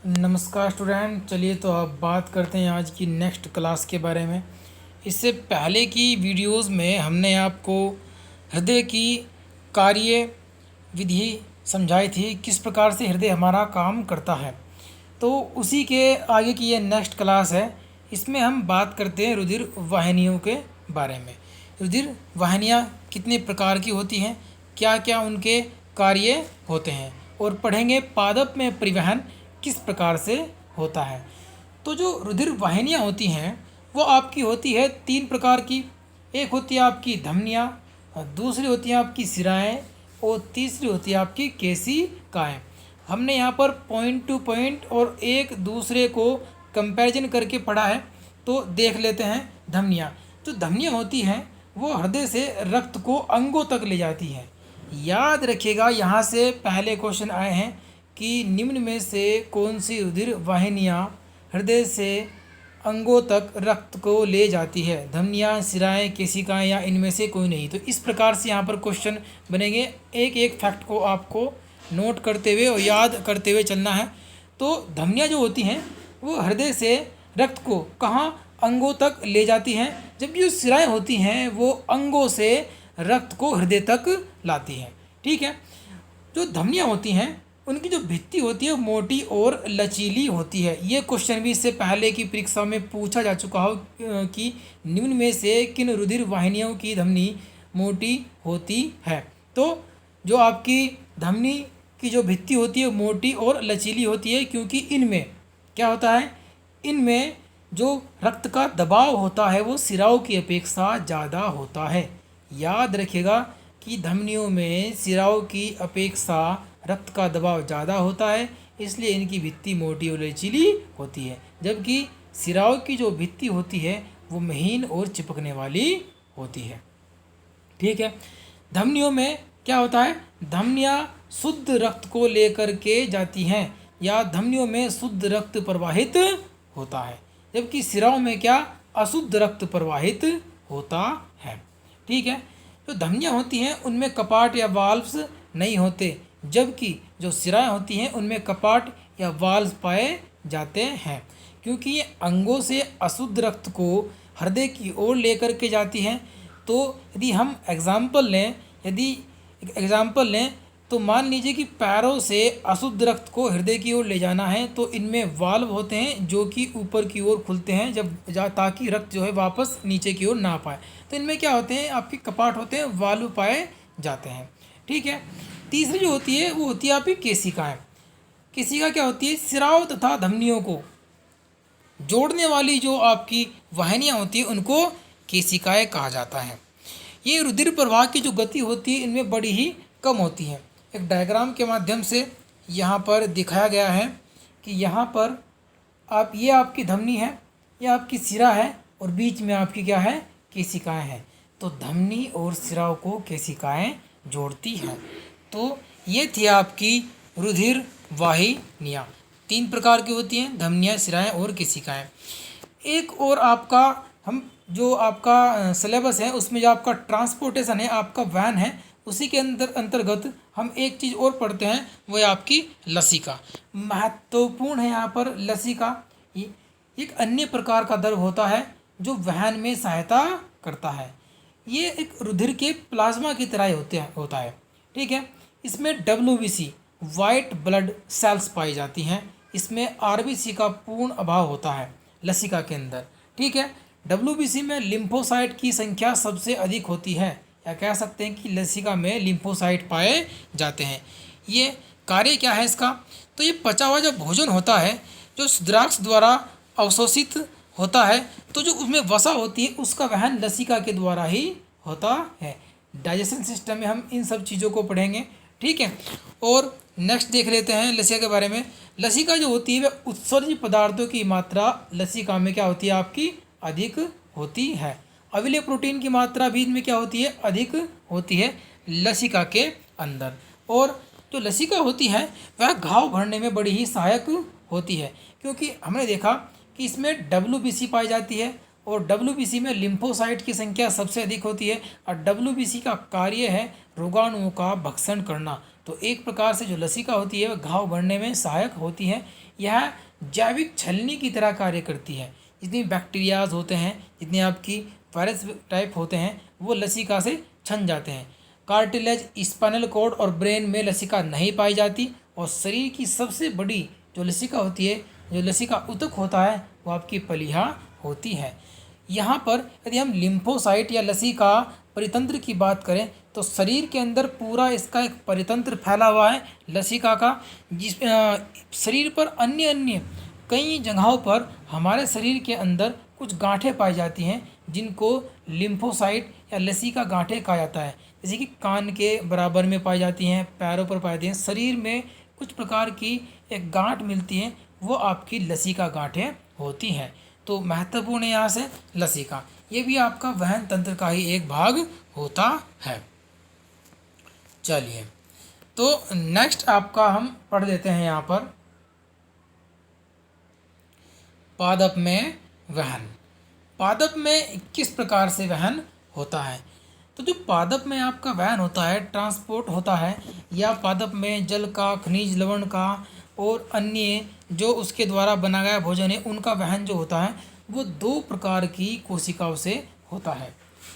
नमस्कार स्टूडेंट। चलिए तो अब बात करते हैं आज की नेक्स्ट क्लास के बारे में। इससे पहले की वीडियोस में हमने आपको हृदय की कार्य विधि समझाई थी, किस प्रकार से हृदय हमारा काम करता है। तो उसी के आगे की ये नेक्स्ट क्लास है। इसमें हम बात करते हैं रुधिर वाहिनियों के बारे में। रुधिर वाहिनियाँ कितने प्रकार की होती हैं, क्या क्या उनके कार्य होते हैं, और पढ़ेंगे पादप में परिवहन किस प्रकार से होता है। तो जो रुधिर वाहिनियाँ होती हैं वो आपकी होती है तीन प्रकार की। एक होती है आपकी धमनियाँ, दूसरी होती है आपकी सिराएँ, और तीसरी होती है आपकी केशिकाएँ। हमने यहाँ पर पॉइंट टू पॉइंट और एक दूसरे को कंपैरिजन करके पढ़ा है। तो देख लेते हैं धमनियाँ। जो धमनियाँ होती हैं वो हृदय से रक्त को अंगों तक ले जाती हैं। याद रखिएगा, यहाँ से पहले क्वेश्चन आए हैं कि निम्न में से कौन सी रुधिर वाहिनियाँ हृदय से अंगों तक रक्त को ले जाती है, धमनियाँ, सिराएँ, केशिकाएँ या इनमें से कोई नहीं। तो इस प्रकार से यहाँ पर क्वेश्चन बनेंगे। एक एक फैक्ट को आपको नोट करते हुए और याद करते हुए चलना है। तो धमनियाँ जो होती हैं वो हृदय से रक्त को कहाँ, अंगों तक ले जाती हैं, जबकि जो सिराएँ होती हैं वो अंगों से रक्त को हृदय तक लाती हैं। ठीक है। जो धमनियाँ होती हैं उनकी जो भित्ति होती है वो मोटी और लचीली होती है। ये क्वेश्चन भी इससे पहले की परीक्षा में पूछा जा चुका हो कि निम्न में से किन रुधिर वाहिनियों की धमनी मोटी होती है। तो जो आपकी धमनी की जो भित्ति होती है मोटी और लचीली होती है, क्योंकि इनमें क्या होता है, इनमें जो रक्त का दबाव होता है वो सिराओं की अपेक्षा ज़्यादा होता है। याद रखिएगा कि धमनियों में सिराओं की अपेक्षा रक्त का दबाव ज़्यादा होता है, इसलिए इनकी भित्ति मोटी और लचीली होती है, जबकि सिराओं की जो भित्ति होती है वो महीन और चिपकने वाली होती है। ठीक है। धमनियों में क्या होता है, धमनियाँ शुद्ध रक्त को लेकर के जाती हैं या धमनियों में शुद्ध रक्त प्रवाहित होता है, जबकि सिराओं में क्या, अशुद्ध रक्त प्रवाहित होता है। ठीक है। जो धमनियाँ होती हैं उनमें कपाट या वाल्व्स नहीं होते, जबकि जो सिराएँ होती हैं उनमें कपाट या वाल्व पाए जाते हैं, क्योंकि ये अंगों से अशुद्ध रक्त को हृदय की ओर लेकर के जाती हैं। तो यदि हम एग्जाम्पल लें तो मान लीजिए कि पैरों से अशुद्ध रक्त को हृदय की ओर ले जाना है, तो इनमें वाल्व होते हैं जो कि ऊपर की ओर खुलते हैं ताकि रक्त जो है वापस नीचे की ओर ना पाए। तो इनमें क्या होते हैं, आपके कपाट होते हैं, वाल्व पाए जाते हैं। ठीक है। तीसरी जो होती है वो होती है आपकी केशिकाएँ। केशिका क्या होती है, सिराओं तथा धमनियों को जोड़ने वाली जो आपकी वाहिनियाँ होती है उनको केशिकाएँ कहा जाता है। ये रुधिर प्रवाह की जो गति होती है इनमें बड़ी ही कम होती है। एक डायग्राम के माध्यम से यहाँ पर दिखाया गया है कि यहाँ पर ये आपकी धमनी है, ये आपकी सिरा है, और बीच में आपकी क्या है, केशिकाएँ हैं। तो धमनी और सिराओं को केशिकाएँ जोड़ती हैं। तो ये थी आपकी रुधिर वाहिनियाँ। तीन प्रकार की होती हैं, धमनियाँ, सिराएँ और केशिकाएँ। एक और आपका जो आपका सिलेबस है उसमें जो आपका ट्रांसपोर्टेशन है, आपका वहन है, उसी के अंतर्गत हम एक चीज़ और पढ़ते हैं, वो है आपकी लसिका। महत्वपूर्ण है यहाँ पर लसिका। ये एक अन्य प्रकार का द्रव होता है जो वहन में सहायता करता है। ये एक रुधिर के प्लाज्मा की तरह होता है। ठीक है। इसमें WBC वाइट ब्लड सेल्स पाई जाती हैं। इसमें RBC का पूर्ण अभाव होता है लसिका के अंदर। ठीक है। WBC में लिम्फोसाइट की संख्या सबसे अधिक होती है, या कह सकते हैं कि लसिका में लिम्फोसाइट पाए जाते हैं। ये कार्य क्या है इसका, तो ये पचा हुआ जो भोजन होता है जो शुद्राक्ष द्वारा अवशोषित होता है, तो जो उसमें वसा होती है उसका वहन लसिका के द्वारा ही होता है। डाइजेशन सिस्टम में हम इन सब चीज़ों को पढ़ेंगे। ठीक है। और नेक्स्ट देख लेते हैं लसिका के बारे में। लसिका जो होती है वह उत्सर्जित पदार्थों की मात्रा लसिका में क्या होती है, आपकी अधिक होती है। अविलेय प्रोटीन की मात्रा भी इनमें क्या होती है, अधिक होती है लसिका के अंदर। और जो लसिका होती है वह घाव भरने में बड़ी ही सहायक होती है, क्योंकि हमने देखा कि इसमें WBC पाई जाती है, और WBC में लिम्फोसाइट की संख्या सबसे अधिक होती है, और WBC का कार्य है रोगाणुओं का भक्षण करना। तो एक प्रकार से जो लसिका होती है वह घाव भरने में सहायक होती है। यह जैविक छलनी की तरह कार्य करती है। जितनी बैक्टीरियाज होते हैं, जितने आपकी वायरस टाइप होते हैं, वो लसिका से छन जाते हैं। कार्टिलेज, स्पाइनल कॉर्ड और ब्रेन में लसिका नहीं पाई जाती। और शरीर की सबसे बड़ी जो लसिका होती है, जो लसिका ऊतक होता है, वो आपकी पलीहा होती है। यहाँ पर यदि हम लिम्फोसाइट या लसिका परितंत्र की बात करें तो शरीर के अंदर पूरा इसका एक परितंत्र फैला हुआ है लसिका का, जिस शरीर पर अन्य अन्य कई जगहों पर हमारे शरीर के अंदर कुछ गांठें पाई जाती हैं, जिनको लिम्फोसाइट या लसिका गांठें कहा जाता है। जैसे कि कान के बराबर में पाई जाती हैं, पैरों पर पाई जाती हैं, शरीर में कुछ प्रकार की एक गांठ मिलती है, वो आपकी लसिका गांठें होती हैं। तो महत्वपूर्ण है यहाँ से लसिका, ये भी आपका वहन तंत्र का ही एक भाग होता है। चलिए, तो नेक्स्ट आपका हम पढ़ लेते हैं यहाँ पर पादप में वहन। पादप में किस प्रकार से वहन होता है? तो जो पादप में आपका वहन होता है, ट्रांसपोर्ट होता है, या पादप में जल का, खनिज लवण का और अन्य जो उसके द्वारा बनाया गया भोजन है, उनका वहन जो होता है वो दो प्रकार की कोशिकाओं से होता है।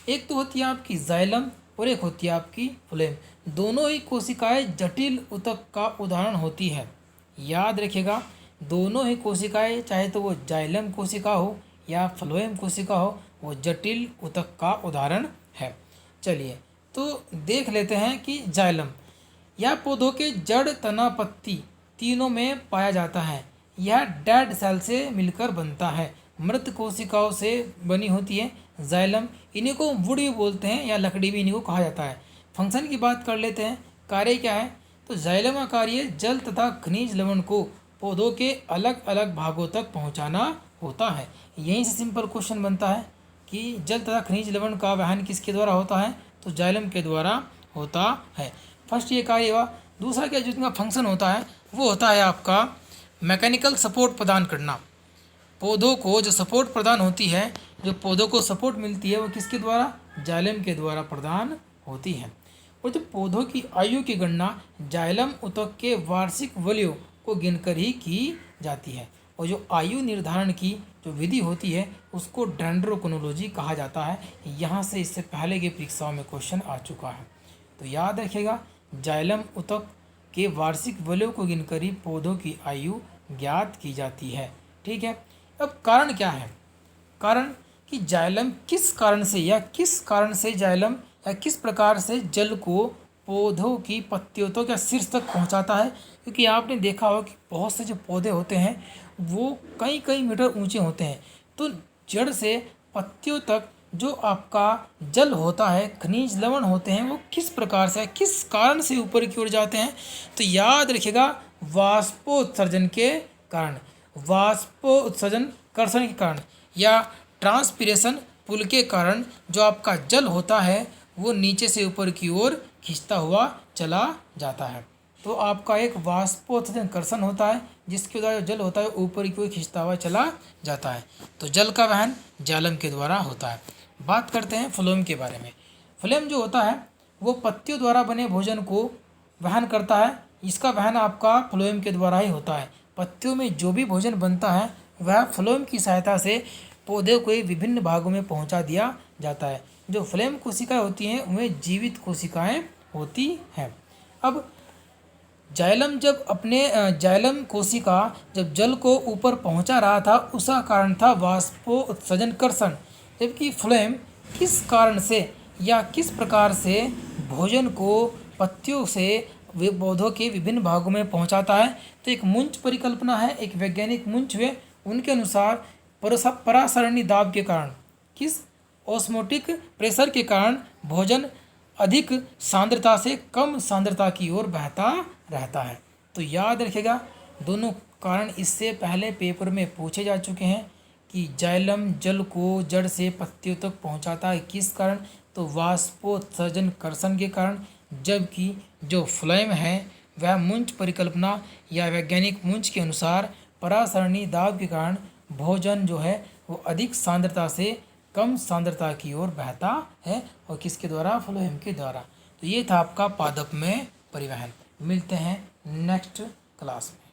एक तो होती है आपकी जाइलम और एक होती है आपकी फ्लोएम। दोनों ही कोशिकाएं जटिल ऊतक का उदाहरण होती है। याद रखिएगा, दोनों ही कोशिकाएं, चाहे तो वो जाइलम कोशिका हो या फ्लोएम कोशिका हो, वो जटिल ऊतक का उदाहरण है। चलिए, तो देख लेते हैं कि जाइलम यह पौधों के जड़, तना, पत्ती तीनों में पाया जाता है। यह डेड सेल से मिलकर बनता है, मृत कोशिकाओं से बनी होती है जाइलम। इन्हीं को वुड भी बोलते हैं या लकड़ी भी इन्हीं को कहा जाता है। फंक्शन की बात कर लेते हैं, कार्य क्या है? तो जाइलम का कार्य जल तथा खनिज लवण को पौधों के अलग अलग भागों तक पहुंचाना होता है। यहीं से सिंपल क्वेश्चन बनता है कि जल तथा खनिज लवण का वहन किसके द्वारा होता है? तो जाइलम के द्वारा होता है। फर्स्ट ये कार्य हुआ। दूसरा क्या, जो इसका फंक्शन होता है वो होता है आपका मैकेनिकल सपोर्ट प्रदान करना। पौधों को जो सपोर्ट प्रदान होती है, जो पौधों को सपोर्ट मिलती है, वो किसके द्वारा? जाइलम के द्वारा प्रदान होती है। और जो पौधों की आयु की गणना जाइलम ऊतक के वार्षिक वलयों को गिनकर ही की जाती है। और जो आयु निर्धारण की जो विधि होती है उसको डेंड्रोक्रोनोलॉजी कहा जाता है। यहाँ से इससे पहले की परीक्षाओं में क्वेश्चन आ चुका है, तो याद रखिएगा, जाइलम ऊतक के वार्षिक वलयों को गिनकर ही पौधों की आयु ज्ञात की जाती है। ठीक है। अब कारण क्या है? कारण कि जाइलम किस कारण से या किस कारण से जाइलम या किस प्रकार से जल को पौधों की पत्तियों तक या शीर्ष तक पहुंचाता है। क्योंकि आपने देखा होगा कि बहुत से जो पौधे होते हैं वो कई कई मीटर ऊंचे होते हैं, तो जड़ से पत्तियों तक जो आपका जल होता है, खनिज लवण होते हैं, वो किस प्रकार से, किस कारण से ऊपर की ओर जाते हैं? तो याद रखिएगा, वाष्पोत्सर्जन के कारण, वाष्पोत्सर्जन कर्षण के कारण या ट्रांसपिरेशन पुल के कारण जो आपका जल होता है वो नीचे से ऊपर की ओर खींचता हुआ चला जाता है। तो आपका एक वाष्पोत्सर्जन कर्षण होता है जिसके द्वारा जल होता है ऊपर की ओर खींचता हुआ चला जाता है। तो जल का वहन जाइलम के द्वारा होता है। बात करते हैं फ्लोएम के बारे में। फ्लोएम जो होता है वो पत्तियों द्वारा बने भोजन को वहन करता है। इसका वहन आपका फ्लोएम के द्वारा ही होता है। पत्तियों में जो भी भोजन बनता है वह फ्लोएम की सहायता से पौधे को विभिन्न भागों में पहुंचा दिया जाता है। जो फ्लोएम कोशिकाएं होती हैं उनमें जीवित कोशिकाएं होती हैं। अब जाइलम कोशिका जब जल को ऊपर पहुंचा रहा था उसका कारण था वाष्पोत्सर्जन कर्षण, जबकि फ्लोएम किस कारण से या किस प्रकार से भोजन को पत्तियों से वे पौधों के विभिन्न भागों में पहुंचाता है? तो एक मुंच परिकल्पना है, एक वैज्ञानिक मुंच हुए, उनके अनुसार परासरणी दाब के कारण, किस ऑस्मोटिक प्रेशर के कारण भोजन अधिक सांद्रता से कम सांद्रता की ओर बहता रहता है। तो याद रखिएगा, दोनों कारण इससे पहले पेपर में पूछे जा चुके हैं कि जाइलम जल को जड़ से पत्तियों तक पहुंचाता है किस कारण? तो वाष्पोत्सर्जन कर्षण के कारण, जबकि जो फ्लोएम है वह मुंच परिकल्पना या वैज्ञानिक मुंच के अनुसार परासरणी दाब के कारण भोजन जो है वो अधिक सांद्रता से कम सांद्रता की ओर बहता है। और किसके द्वारा? फ्लोएम के द्वारा। तो ये था आपका पादप में परिवहन। मिलते हैं नेक्स्ट क्लास में।